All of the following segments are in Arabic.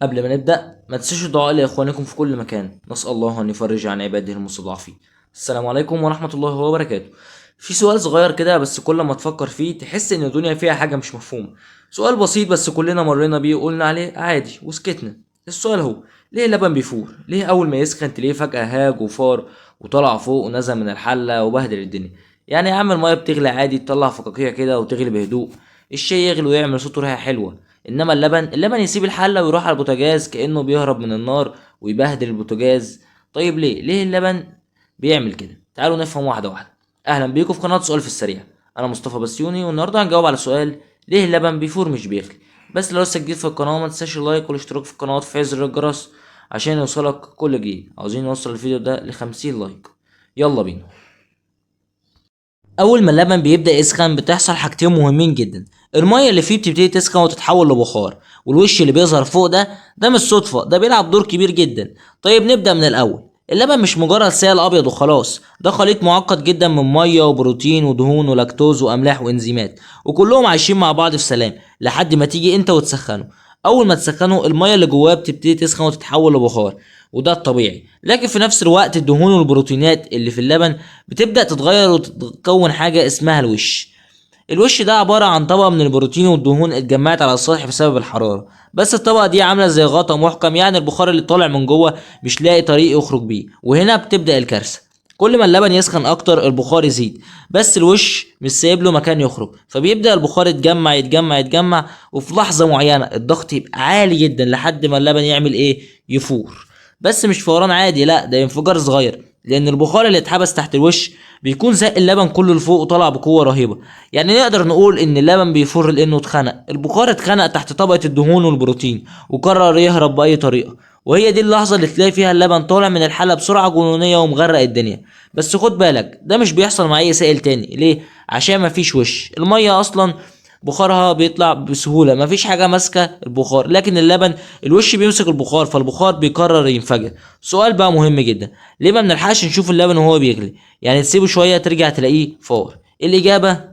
قبل ما نبدأ ما تنسوش الدعاء لإخوانكم في كل مكان، نسأل الله أن يفرج عن عباده المستضعفين. السلام عليكم ورحمة الله وبركاته. في سؤال صغير كده بس كل ما تفكر فيه تحس إن الدنيا فيها حاجة مش مفهومة. سؤال بسيط بس كلنا مرينا بيه وقلنا عليه عادي وسكتنا. السؤال هو: ليه اللبن بيفور؟ ليه أول ما يسخن تلاقيه فجأة هاج وفار وطلع فوق ونزل من الحلة وبهدل الدنيا؟ يعني يا عم المية بتغلي عادي، تطلع فقاقيع كده وتغلي بهدوء، الشاي يغلي ويعمل صوت وريحة حلوة، انما اللبن يسيب الحله ويروح على البوتاجاز كانه بيهرب من النار ويبهدل البوتاجاز. طيب ليه اللبن بيعمل كده؟ تعالوا نفهم واحده واحده. اهلا بيكم في قناه سؤال في السريع. انا مصطفى بسيوني والنهارده هنجاوب على سؤال: ليه اللبن بيفور مش بيغلي؟ بس لو لسه جديد في القناه ما تنساش اللايك والاشتراك في القناه وتفعيل زر الجرس عشان يوصلك كل جديد. عاوزين نوصل الفيديو ده ل50 لايك. يلا بينا. اول ما اللبن بيبدا يسخن بتحصل حاجتين مهمين جدا: الميه اللي فيه بتبتدي تسخن وتتحول لبخار، والوش اللي بيظهر فوق ده مش صدفه، ده بيلعب دور كبير جدا. طيب نبدا من الاول. اللبن مش مجرد سائل ابيض وخلاص، ده خليط معقد جدا من ميه وبروتين ودهون ولاكتوز واملاح وانزيمات، وكلهم عايشين مع بعض في سلام لحد ما تيجي انت وتسخنه. اول ما تسخنه الميه اللي جواه بتبتدي تسخن وتتحول لبخار، وده الطبيعي. لكن في نفس الوقت الدهون والبروتينات اللي في اللبن بتبدأ تتغير وتتكون حاجة اسمها الوش ده عبارة عن طبقة من البروتين والدهون اتجمعت على السطح بسبب الحرارة، بس الطبقة دي عاملة زي غطا محكم، يعني البخار اللي طالع من جوه مش لاقي طريق يخرج بيه، وهنا بتبدأ الكارثة. كل ما اللبن يسخن اكتر البخار يزيد، بس الوش مش سايب له مكان يخرج، فبيبدأ البخار يتجمع يتجمع يتجمع، وفي لحظة معينة الضغط يبقى عالي جدا لحد ما اللبن يعمل ايه؟ يفور. بس مش فوران عادي، لا ده انفجار صغير، لان البخار اللي اتحبس تحت الوش بيكون زق اللبن كله لفوق وطلع بقوه رهيبه. يعني نقدر نقول ان اللبن بيفر لانه اتخنق، البخار اتخنق تحت طبقه الدهون والبروتين وقرر يهرب باي طريقه، وهي دي اللحظه اللي تلاقي فيها اللبن طالع من الحله بسرعه جنونيه ومغرق الدنيا. بس خد بالك ده مش بيحصل مع اي سائل تاني. ليه؟ عشان مفيش وش. الميه اصلا بخارها بيطلع بسهوله، مفيش حاجه ماسكه البخار، لكن اللبن الوش بيمسك البخار، فالبخار بيقرر ينفجر. سؤال بقى مهم جدا: ليه ما بنلحقش نشوف اللبن وهو بيغلي؟ يعني تسيبه شويه ترجع تلاقيه فور. الاجابه: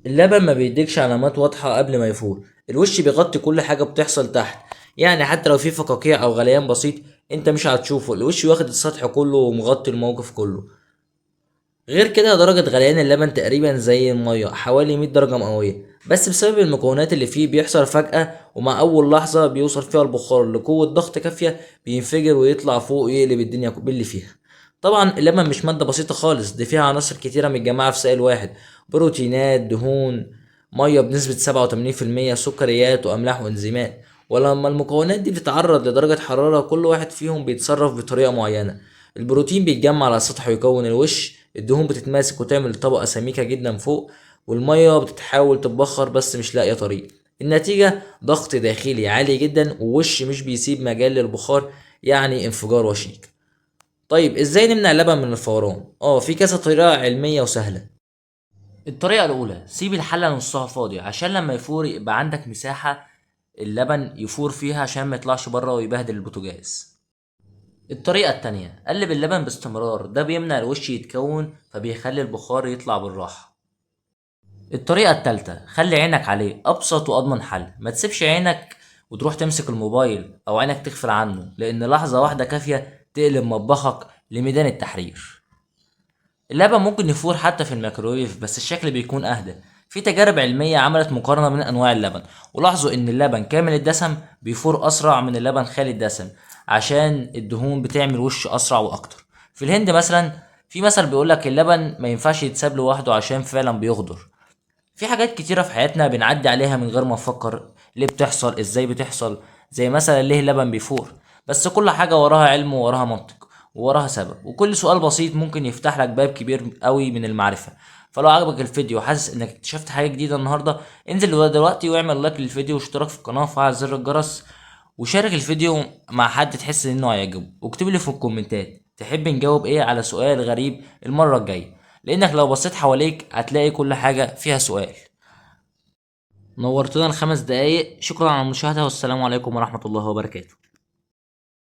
اللبن ما بيديكش علامات واضحه قبل ما يفور، الوش بيغطي كل حاجه بتحصل تحت. يعني حتى لو في فقاقيع او غليان بسيط انت مش هتشوفه، الوش واخد السطح كله ومغطي الموقف كله. غير كده درجة غليان اللبن تقريبا زي المية، حوالي 100 درجة مئوية، بس بسبب المكونات اللي فيه بيحصل فجأة، ومع أول لحظة بيوصل فيها البخار لقوة ضغط كافية بينفجر ويطلع فوق ويقلب الدنيا باللي فيها. طبعا اللبن مش مادة بسيطة خالص، دي فيها عناصر كتيرة متجمعة في سائل واحد: بروتينات، دهون، مية بنسبة 87%، سكريات وأملاح وإنزيمات. ولما المكونات دي بتتعرض لدرجة حرارة كل واحد فيهم بيتصرف بطريقة معينة. البروتين بيتجمع على السطح ويكون الوش، الدهون بتتماسك وتعمل طبقة سميكة جدا فوق، والمية بتتحاول تتبخر بس مش لاقية طريق. النتيجة ضغط داخلي عالي جدا ووش مش بيسيب مجال للبخار، يعني انفجار وشيك. طيب ازاي نمنع اللبن من الفوران؟ في كذا طريقة علمية وسهلة. الطريقة الأولى: سيب الحلة نصها فاضي عشان لما يفور يبقى عندك مساحة اللبن يفور فيها عشان ما يطلعش بره ويبهدل البوتاجاز. الطريقة التانية: قلب اللبن باستمرار، ده بيمنع الوش يتكون فبيخلي البخار يطلع بالراحة. الطريقة التالتة: خلي عينك عليه، أبسط وأضمن حل. ما تسيبش عينك وتروح تمسك الموبايل أو عينك تغفل عنه، لأن لحظة واحدة كافية تقلب مطبخك لميدان التحرير. اللبن ممكن يفور حتى في الميكرويف بس الشكل بيكون أهدى. في تجارب علمية عملت مقارنة بين أنواع اللبن، ولاحظوا إن اللبن كامل الدسم بيفور أسرع من اللبن خالي الدسم، عشان الدهون بتعمل وش أسرع وأكتر. في الهند مثلا في مثل بيقولك اللبن ما ينفعش يتساب لوحده عشان فعلا بيغدر. في حاجات كتيرة في حياتنا بنعدي عليها من غير ما نفكر ليه بتحصل، ازاي بتحصل، زي مثلا ليه اللبن بيفور. بس كل حاجة وراها علم ووراها منطق ووراها سبب، وكل سؤال بسيط ممكن يفتح لك باب كبير قوي من المعرفة. فلو عجبك الفيديو وحاسس انك اكتشفت حاجة جديدة النهاردة، انزل دلوقتي واعمل لايك للفيديو واشتراك في القناة وفعل زر الجرس، وشارك الفيديو مع حد تحس انه هيعجبه، واكتب لي في الكومنتات تحب نجاوب ايه على سؤال غريب المرة الجاية، لانك لو بصيت حواليك هتلاقي كل حاجة فيها سؤال. نورتنا ال5 دقايق، شكرا على المشاهدة والسلام عليكم ورحمة الله وبركاته.